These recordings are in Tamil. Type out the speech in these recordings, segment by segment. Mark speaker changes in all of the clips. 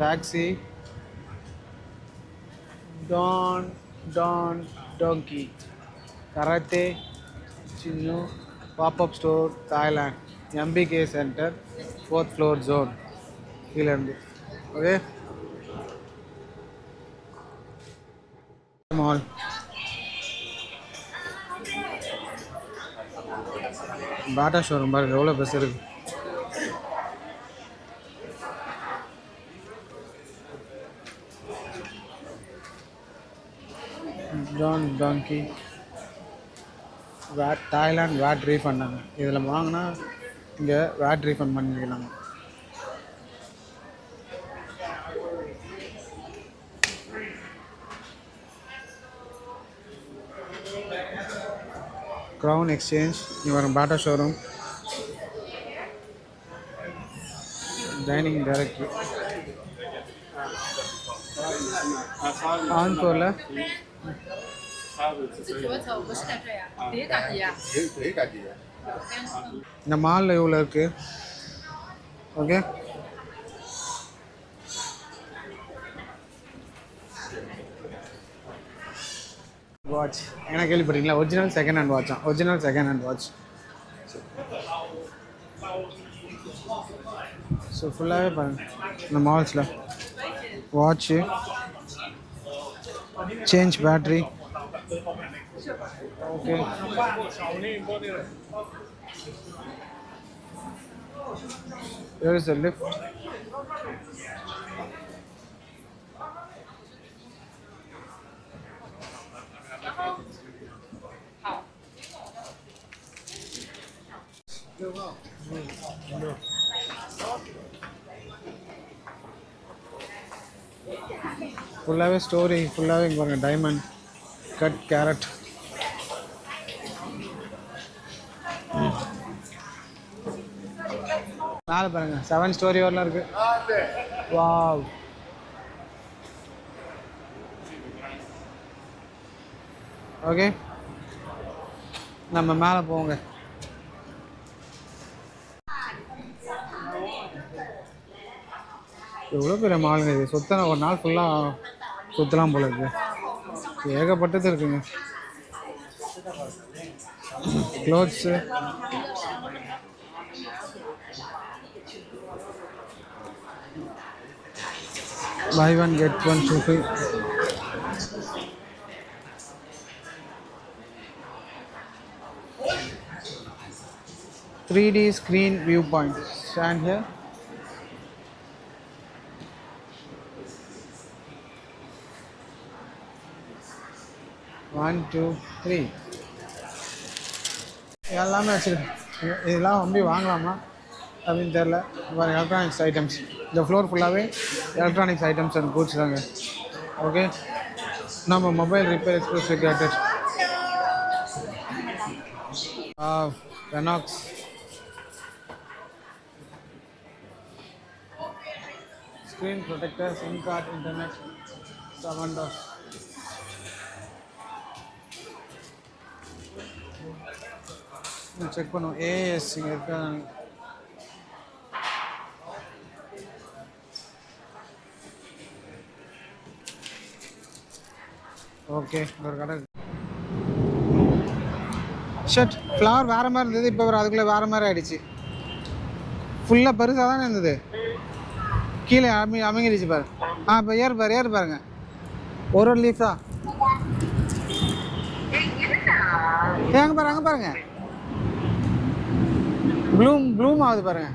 Speaker 1: டாக்ஸி, டான் டோங்கி, கராத்தே, சின்னு, pop up store Thailand, MBK centre, 4th floor zone கீழேருந்து. ஓகே, மால் பாட்டா ஷோரூம் பாருங்க எவ்வளோ பெருசு இருக்கு. Don Donki VAT Thailand VAT ரீஃபண்டாங்க. இதில் வாங்கினா இங்கே வேட் ரீஃபண்ட் பண்ணிக்கலாம். க்ரௌன் எக்ஸ்சேஞ்ச் இவன் பாட்டா ஷோரூம். Dining directory ஆன்பூரில். இந்த மாலில் இவ்வளோ இருக்குது. ஓகே, வாட்ச் என்ன கேள்விப்பட்டீங்களா? ஒரிஜினல் செகண்ட் ஹேண்ட் வாட்ச் தான். Original second hand watch. So ஃபுல்லாகவே பாருங்கள் இந்த மால்ஸில் watch, change battery. Okay, here is the lift. ஃபுல்லாகவே ஸ்டோரி, ஃபுல்லாகவே இங்கே பாருங்கள் டைமண்ட் கட் கேரட். மேலே பாருங்கள் 7 ஸ்டோரி வரலாம் இருக்குது. வாவ், ஓகே நம்ம மேலே போங்க. எவ்வளோ பெரிய மாலுங்க இது. சுத்தன ஒரு நாள் ஃபுல்லாக சுற்றலாம் போல இருக்குது. ஏகப்பட்டது இருக்குங்க. Clothes, buy one get one free. "3D screen viewpoint. Stand here. One, two, three." எல்லாமே வச்சுருக்கேன். இதெல்லாம் வந்து வாங்கலாமா அப்படின்னு தெரில. பாருங்கள் எலக்ட்ரானிக்ஸ் ஐட்டம்ஸ். இந்த ஃப்ளோர் ஃபுல்லாகவே எலக்ட்ரானிக்ஸ் ஐட்டம்ஸ் அண்ட் கூட்ஸ் தாங்க. ஓகே, நம்ம மொபைல் ரிப்பேர் எக்ஸ்பிரஸ் கேட்டட். ரெனாக்ஸ், screen protector, SIM card, internet, 7 doors. Check பண்ணுவோம். ஏஎஸ் இங்கே இருக்கா? ஓகே, ஒரு கடை. ஷர்ட் ஃப்ளவர் வேறு மாதிரி இருந்தது, இப்போ அதுக்குள்ளே வேறு மாதிரி ஆகிடுச்சு. ஃபுல்லாக பெருசாக தானே இருந்தது, கீழே அமைங்கிடுச்சு பாரு. இப்போ ஏறு பாருங்க, ஒரு லீஃப் தான். அங்கே பாருங்க ப்ளூம் ஆகுது பாருங்க.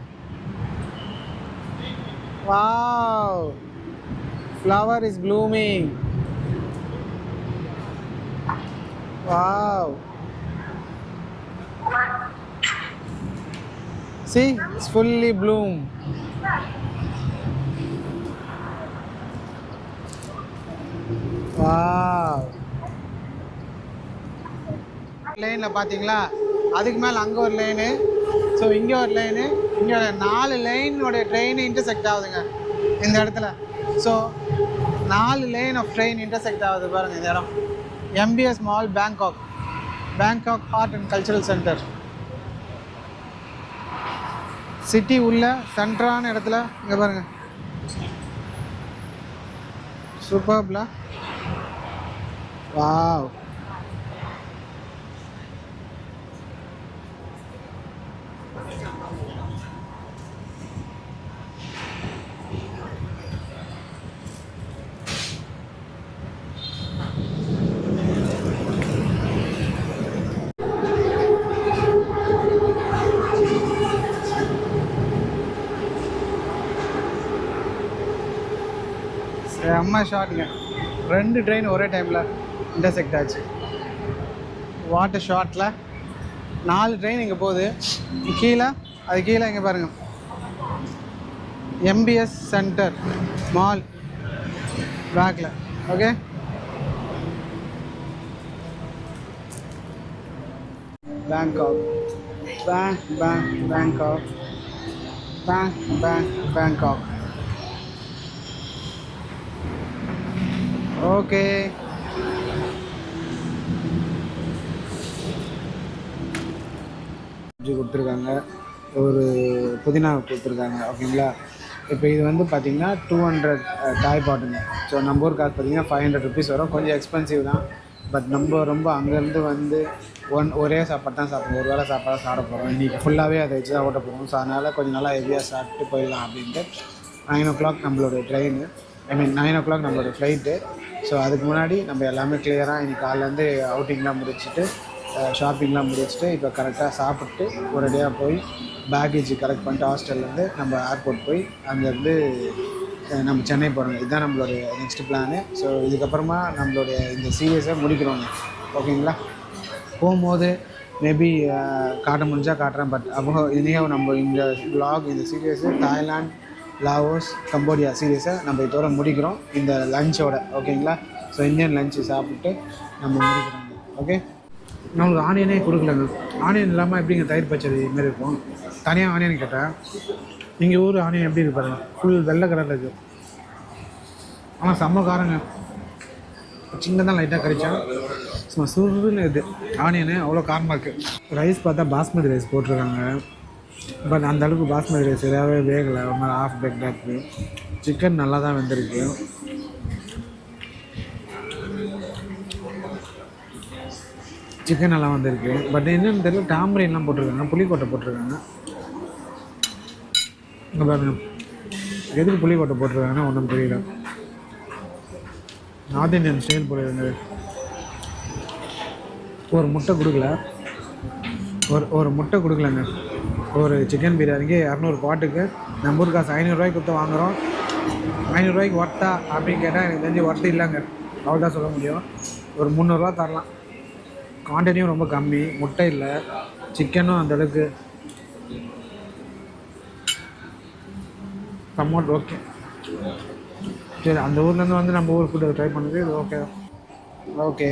Speaker 1: Wow, flower is blooming. Wow, see, it's fully bloom. Wow, லைனில் பார்த்தீங்களா? அதுக்கு மேலே அங்கே ஒரு லைனு, ஸோ இங்கே ஒரு லைனு, இங்கே 4 லைனோடைய ட்ரெயின் இன்டர்செக்ட் ஆகுதுங்க இந்த இடத்துல. So 4 line of train intersect ஆகுது பாருங்கள் இந்த இடம். MBS mall, Bangkok art and cultural centre. City உள்ள சென்டரான இடத்துல இங்கே பாருங்கள். சூப்பர்ல. வாவ். அம்மா ஷாட்டுங்க, 2 ட்ரெயின் ஒரே டைமில் இன்டர்செக்ட் ஆச்சு. வாட்டர் ஷாட்டில் 4 ட்ரெயின் இங்கே போகுது. கீழே அது கீழே இங்கே பாருங்கள், எம்பிஎஸ் சென்டர் மால் பேக்கில். Okay, Bangkok Bangkok Bangkok. Okay, கொடுத்துருக்காங்க, ஒரு புதினா கொடுத்துருக்காங்க. ஓகேங்களா, இப்போ இது வந்து பார்த்திங்கன்னா 200 டாய் பாட்டுங்க. ஸோ நம்ம ஊர் காசு பார்த்திங்கன்னா 500 ருபீஸ் வரும். கொஞ்சம் எக்ஸ்பென்சிவ் தான். பட் நம்ம ரொம்ப அங்கேருந்து வந்து ஒரே சாப்பாடு தான் சாப்பிடுவோம், ஒரு வேளை சாப்பாடு சாப்பிட போகிறோம். இன்றைக்கி ஃபுல்லாகவே அதை வச்சு தான் ஓட்ட போகிறோம். ஸோ அதனால் கொஞ்சம் நல்லா ஹெவியாக சாப்பிட்டு போயிடலாம் அப்படின்ட்டு 9 o'clock நம்மளோட ட்ரெயின், 9 o'clock நம்மளோட ஃப்ளைட்டு. ஸோ அதுக்கு முன்னாடி நம்ம எல்லாமே கிளியராக இன்றைக்கி காலையிலேருந்து அவுட்டிங்லாம் முடிச்சுட்டு ஷாப்பிங்லாம் முடிச்சுட்டு இப்போ கரெக்டாக சாப்பிட்டு ஒரேடியாக போய் பேக்கேஜ் கலெக்ட் பண்ணிட்டு ஹாஸ்டல்லேருந்து நம்ம ஏர்போர்ட் போய் அங்கேருந்து நம்ம சென்னை போகிறோங்க. இதுதான் நம்மளோட நெக்ஸ்ட் பிளானு. ஸோ இதுக்கப்புறமா நம்மளுடைய இந்த சீரியஸை முடிக்கிறோங்க. ஓகேங்களா, போகும்போது மேபி காட்ட முடிஞ்சால் காட்டுறேன். பட் அப்போ இனியும் நம்ம இந்த vlog, இந்த சீரியஸு தாய்லாந்து, லாவோஸ், கம்போடியா சீரியஸை நம்ம இதோட முடிக்கிறோம் இந்த லஞ்சோட. ஓகேங்களா, ஸோ இந்தியன் லஞ்சு சாப்பிட்டு நம்ம முடிக்கிறோங்க. ஓகே, நம்மளுக்கு ஆனியனே கொடுக்கலங்க. ஆனியன் இல்லாமல் எப்படிங்க தயிர் பச்சடி இதுமாரி இருக்கும். தனியாக ஆனியன் கேட்டேன். நீங்கள் ஊர் ஆனியன் எப்படி இருப்பாரு, ஃபுல் வெள்ளை கலரில் இருக்குது. ஆனால் செம்ம காரங்க, சின்னதான் லைட்டாக கறிச்சேன். சும்மா சுருன்னு இது ஆனியனு அவ்வளோ காரமாக இருக்குது. ரைஸ் பார்த்தா பாஸ்மதி ரைஸ் போட்டிருக்காங்க. பட் அந்த அளவுக்கு பாஸ்மதி ரைஸ் சரியாகவே வேகலை, ஒரு மாதிரி ஆஃப் பேக்டாக இருக்குது. சிக்கன் நல்லா தான் வெந்திருக்கு. சிக்கன் நல்லா வந்திருக்கு. பட் என்னென்னு தெரியல, டாமரின்லாம் போட்டிருக்காங்க, புளிக்கொட்டை போட்டிருக்காங்க. இங்கே பாருங்க, எதுக்கு புளிக்கொட்டை போட்டிருக்காங்கன்னா ஒன்றும் தெரியல. நார்த் இந்தியன் ஸ்டைல் போடுறது. ஒரு முட்டை கொடுக்கல, ஒரு முட்டை கொடுக்கலங்க. ஒரு சிக்கன் பிரியாணிக்கு 200 பாட்டுக்கு நம்ம ஊர் காசு 500 ரூபாய்க்கு கொடுத்து வாங்குகிறோம். 500 ரூபாய்க்கு ஒர்த்தா அப்படின்னு கேட்டால் எனக்கு தெரிஞ்சு ஒர்த்து இல்லைங்க, அவ்வளோதான் சொல்ல முடியும். ஒரு 300 ரூபா தரலாம். குவான்டிட்டியும் ரொம்ப கம்மி, முட்டை இல்லை, சிக்கனும் அந்தளவுக்கு சம்மோட். ஓகே, சரி, அந்த ஊர்லேருந்து வந்து நம்ம ஊர் ஃபுட்டு ட்ரை பண்ணுறது இது ஓகே தான். ஓகே,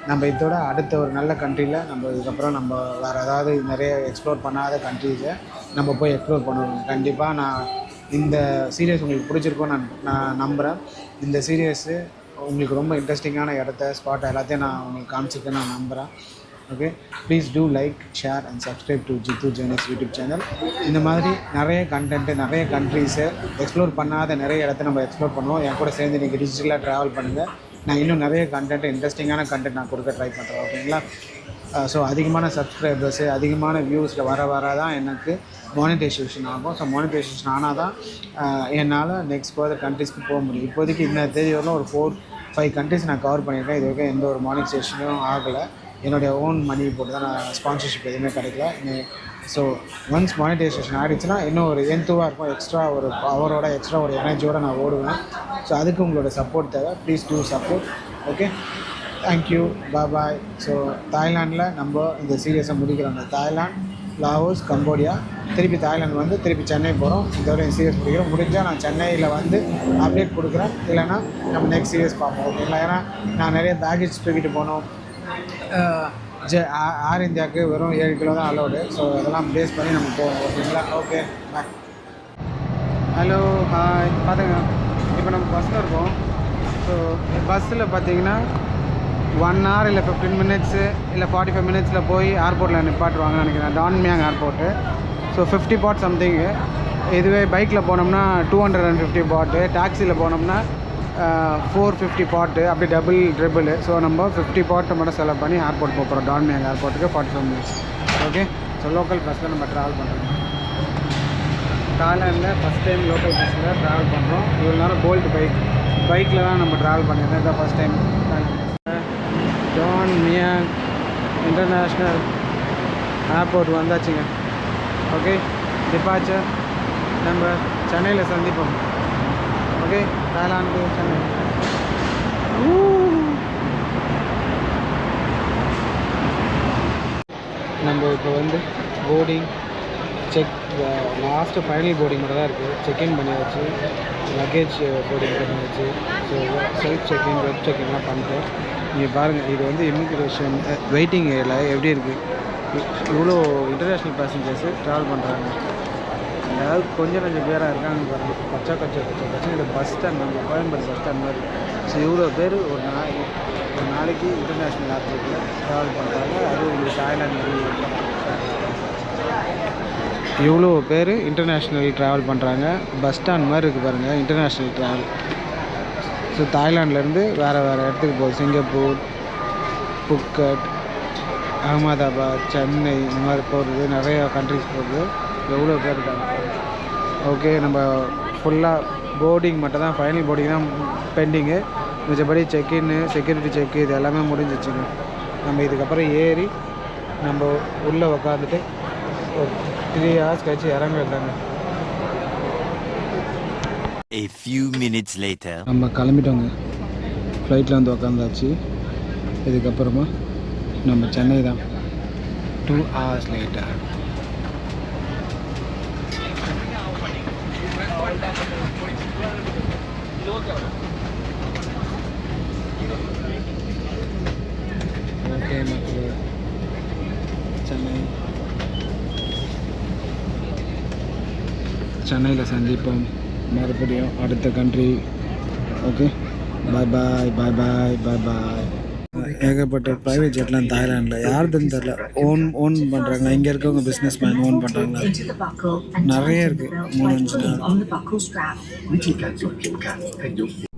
Speaker 1: நம்ம இதோட அடுத்த ஒரு நல்ல கண்ட்ரியில் நம்ம இதுக்கப்புறம் நம்ம வேறு ஏதாவது நிறைய எக்ஸ்ப்ளோர் பண்ணாத கண்ட்ரிஸை நம்ம போய் எக்ஸ்ப்ளோர் பண்ணுவோம். கண்டிப்பாக நான் இந்த சீரியஸ் உங்களுக்கு பிடிச்சிருக்கோன்னு நான் நம்புகிறேன். இந்த சீரியஸு உங்களுக்கு ரொம்ப இன்ட்ரெஸ்டிங்கான இடத்த ஸ்பாட் எல்லாத்தையும் நான் உங்களுக்கு காமிச்சிருக்கேன் நான் நம்புகிறேன். Okay, please do like, share and subscribe to Jithu journeys YouTube channel. இந்த மாதிரி நிறைய கண்டென்ட்டு, நிறைய கண்ட்ரிஸை எக்ஸ்ப்ளோர் பண்ணாத நிறைய இடத்த நம்ம எக்ஸ்ப்ளோர் பண்ணுவோம். என் கூட சேர்ந்து நீங்கள் டிஜிட்டலாக ட்ராவல் பண்ணுங்கள். நான் இன்னும் நிறைய கண்டென்ட், இன்ட்ரெஸ்டிங்கான கண்டென்ட் நான் கொடுக்க ட்ரை பண்ணுறேன். ஓகேங்களா, ஸோ அதிகமான சப்ஸ்கிரைபர்ஸு, அதிகமான வியூஸில் வர தான் எனக்கு மானிட்டைசேஷன் ஆகும். ஸோ மானிட்டைசேஷன் ஆனால் தான் என்னால் நெக்ஸ்ட் ஃபர்தர் கண்ட்ரிஸ்க்கு போக முடியும். இப்போதைக்கு இந்த தேதி வரலாம் ஒரு 4-5 கண்ட்ரிஸ் நான் கவர் பண்ணியிருக்கேன். இது வரைக்கும் எந்த ஒரு மானிட்டைசேஷனும் ஆகலை. என்னுடைய ஓன் மணி போட்டு தான் நான் ஸ்பான்சர்ஷிப் எதுவுமே கிடைக்கல. ஸோ ஒன்ஸ் மானிட்டைசேஷன் ஆகிடுச்சுன்னா இன்னும் ஒரு என்த்துவாக இருக்கும், எக்ஸ்ட்ரா ஒரு பவரோட, எக்ஸ்ட்ரா ஒரு எனர்ஜியோடு நான் ஓடுவேன். ஸோ அதுக்கு உங்களோட சப்போர்ட் தேவை. Please do support. Okay, thank you, bye. So தாய்லாண்டில் நம்ம இந்த சீரியஸை முடிக்கிறோம். தாய்லாந்து, லாவோஸ், கம்போடியா, திருப்பி தாய்லாந்து வந்து திருப்பி சென்னை போகிறோம். இதோட சீரியஸ் முடிக்கிறோம். முடிஞ்சால் நான் சென்னையில் வந்து அப்டேட் கொடுக்குறேன், இல்லைனா நம்ம நெக்ஸ்ட் சீரியஸ் பார்ப்போம். ஓகேங்களா, ஏன்னா நான் நிறைய பேக்கேஜ் தூக்கிட்டு போனோம். ஏர் இந்தியாவுக்கு வெறும் 7 கிலோ தான் அலோடு. ஸோ அதெல்லாம் பேஸ் பண்ணி நம்ம போவோம். ஓகேங்களா, ஓகே, பாய். Hello, hi. பார்த்துங்க, இப்போ நம்ம பஸ்ஸில் இருக்கோம். ஸோ பஸ்ஸில் பார்த்தீங்கன்னா 1 hour இல்லை 15 minutes இல்லை 45 minutes போய் ஏர்போர்ட்டில் நிப்பாட்டுவாங்கன்னு நினைக்கிறேன், டான்மியாங் ஏர்போர்ட்டு. So 50 baht something. இதுவே பைக்கில் போனோம்னா 250 baht, டாக்ஸியில் போனோம்னா
Speaker 2: 450 பாட்டு அப்படி டபுள் ட்ரிபிள். ஸோ நம்ம 50 பாட்டு மட்டும் செலவு பண்ணி ஏர்போர்ட் போகிறோம். டான்மியாங் ஏர்போர்ட்டுக்கு 45 மினிட்ஸ். ஓகே, ஸோ லோக்கல் பஸ்ஸில் நம்ம ட்ராவல் பண்ணுறோம். தாய்லாண்டில் ஃபஸ்ட் டைம் லோக்கல் பஸ்ஸில் ட்ராவல் பண்ணுறோம். இவ்வளோ நேரம் போல்ட் பைக்கில் தான் நம்ம ட்ராவல் பண்ணியிருந்தோம். இதான் ஃபஸ்ட் டைம் டான்மியாங் இன்டர்நேஷ்னல் ஏர்போர்ட் வந்தாச்சுங்க. ஓகே, டிபார்ச்சர் நம்ம சென்னையில் சந்திப்போம். Okay, Thailand Chennai. நம்ம இப்போ வந்து boarding check last final boarding மட்டும் தான் இருக்குது. செக்இன் பண்ணியாச்சு, லக்கேஜ் போர்டிங் பண்ணியாச்சு. ஸோ செல்ஃப் செக்இன் வெப் செக்இன்லாம் பண்ணிட்டோம். நீங்கள் பாருங்கள், இது வந்து இமிக்ரேஷன் வெயிட்டிங் ஏரியாவில் எப்படி இருக்குது. இவ்வளோ இன்டர்நேஷ்னல் பேசஞ்சர்ஸு ட்ராவல் பண்ணுறாங்க. அதாவது கொஞ்சம் பேராக இருக்காங்க பாருங்கள். கச்சா இந்த பஸ் ஸ்டாண்ட், நம்ம கோயம்பேடு பஸ் ஸ்டாண்ட் மாதிரி. ஸோ இவ்வளோ பேர் ஒரு நாளைக்கு இன்டர்நேஷ்னல் ஏர்போர்ட்டில் ட்ராவல் பண்ணுறாங்க. அது உங்களுக்கு தாய்லாந்து இவ்வளோ பேர் இன்டர்நேஷ்னல் ட்ராவல் பண்ணுறாங்க. பஸ் ஸ்டாண்ட் மாதிரி இருக்குது பாருங்கள் இன்டர்நேஷ்னல் ட்ராவல். ஸோ தாய்லாண்ட்லேருந்து வேறு இடத்துக்கு போகுது. சிங்கப்பூர், புக்கட், அகமதாபாத், சென்னை இந்த மாதிரி போகிறது. நிறைய கண்ட்ரிஸ் போகுது. எவ்வளோ பேர் இருக்காங்க. ஓகே, நம்ம ஃபுல்லாக போர்டிங் மட்டும் தான், ஃபைனல் போர்டிங் தான் பெண்டிங்கு. மிச்சபடி செக்இன்னு செக்யூரிட்டி செக் இது எல்லாமே முடிஞ்சிச்சுங்க. நம்ம இதுக்கப்புறம் ஏறி நம்ம உள்ளே உக்காந்துட்டு ஒரு 3 hours கழிச்சு இறங்க வேண்டாங்க.
Speaker 3: A few minutes later.
Speaker 2: நம்ம கிளம்பிட்டோங்க. ஃப்ளைட்டில் வந்து உக்காந்தாச்சு. இதுக்கப்புறமா நம்ம சென்னை தான். 2 hours later. ஓகே மக்களே, சென்னையில் சந்திப்போம் மறுபடியும் அடுத்த கண்ட்ரி. ஓகே, பாய் பாய் பாய் பாய் பாய் பாய். ஏகப்பட்ட ப்ரைவேட் ஜெட்லாம் தாய்லாண்டில் யாருதுன்னு தெரில. ஓன் பண்ணுறாங்க. இங்கே இருக்கவங்க பிஸ்னஸ் மேன் ஓன் பண்ணுறாங்க. நிறைய இருக்குது. 3-5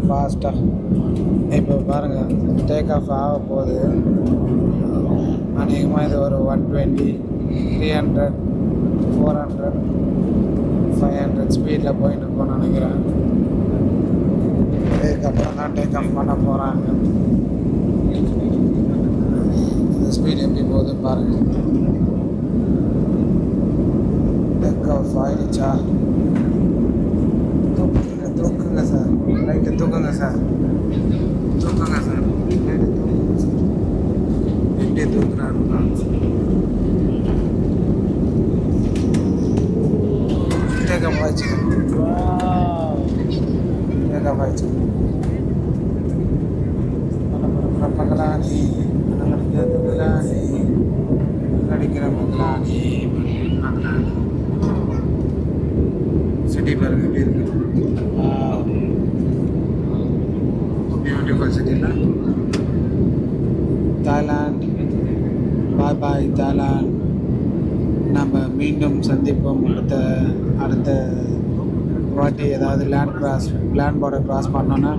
Speaker 2: ஃபாஸ்ட்டாக. இப்போ பாருங்கள், டேக் ஆஃப் ஆக போகுது. அநேகமாக இது ஒரு 120, 300, 400, 500 ஸ்பீடில் போயிட்டு இருக்கோன்னு நினைக்கிறேன். இதுக்கப்புறம் தான் டேக் ஆஃப் பண்ண போகிறாங்க. இந்த ஸ்பீட் எப்படி போகுது பாருங்கள். டேக் ஆஃப் ஆகிடுச்சா? தூக்குங்க சார், லைட்டு தூக்குங்க சார், தூக்குங்க சார், லைட்டு தூக்குங்க சார். எப்படி தூக்குறாருன்னா டேக்கப் ஆயிடுச்சு. டேக்கப் ஆயிடுச்சு. மகளானி மகளானி அடிக்கிற மகளானி மகளானி. சிட்டி பாருங்க எப்படி இருக்கு. பியூட்டிஃபுல் சிட்டியில். தாய்லாந்து, பாய் பாய் தாய்லாந்து. நம்ம மீண்டும் சந்திப்போம் அடுத்த வாட்டி. ஏதாவது லேண்ட் பார்டர் கிராஸ் பண்ணோன்னா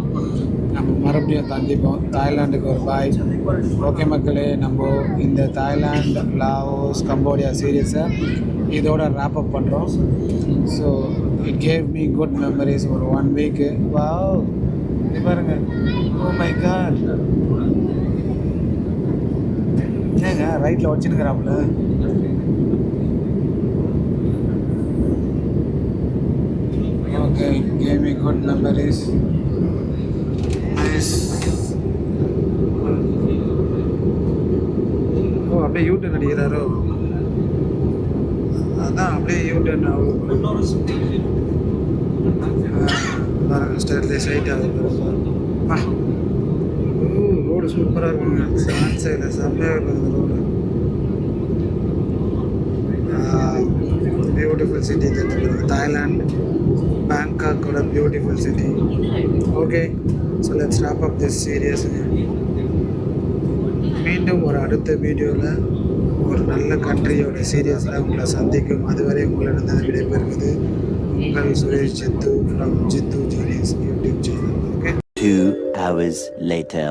Speaker 2: நம்ம மறுபடியும் சந்திப்போம். தாய்லாண்டுக்கு ஒரு பாய். ஓகே மக்களே, நம்ம இந்த தாய்லாந்து, லாவோஸ், கம்போடியா சீரீஸை இதோட ரேப் அப் பண்ணுறோம். So it gave me good memories. ஒரு 1 week. வாவ், இது பாருங்க. ஓ மை காட், ஏங்க ரைட்டில் வச்சுருக்கிறாப்புல. Okay, gave me good memories. Nice. Oh, அப்படியே யூடியூப் நடிக்கிறாரோ? தான் அப்படியே யூட்டர்ன் ஆகும். பாருங்கள் ஸ்டெர்லைஸ் ரைட் ஆகுது. ரோடு சூப்பராக இருக்குங்க. சான்ஸ் இல்லை, செம்மையாக இருக்குது ரோடு. பியூட்டிஃபுல் சிட்டி தாய்லாந்து, பேங்காக்கோட beautiful city. Okay, so let's wrap up this series. மீண்டும் ஒரு அடுத்த வீடியோவில் ஒரு நல்ல கண்ட்ரியோட சீரியஸில் உங்களை சந்திக்கும். அதுவரை உங்களிடம் விடைபெறுவது உங்கள் Suresh Jithu from Jithu genius YouTube channel. Okay,
Speaker 3: 2 hours later.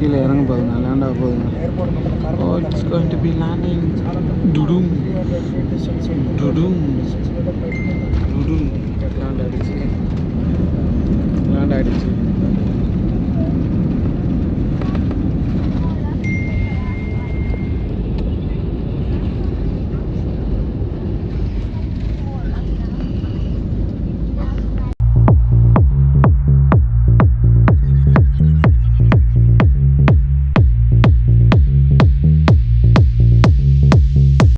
Speaker 2: கீழே இறங்க போகுதுங்க, லேண்ட் ஆக போகுதுங்க. Oh, it's going to be landing. Dudum. Dudum. Dudum. Land ஆகிடுச்சு.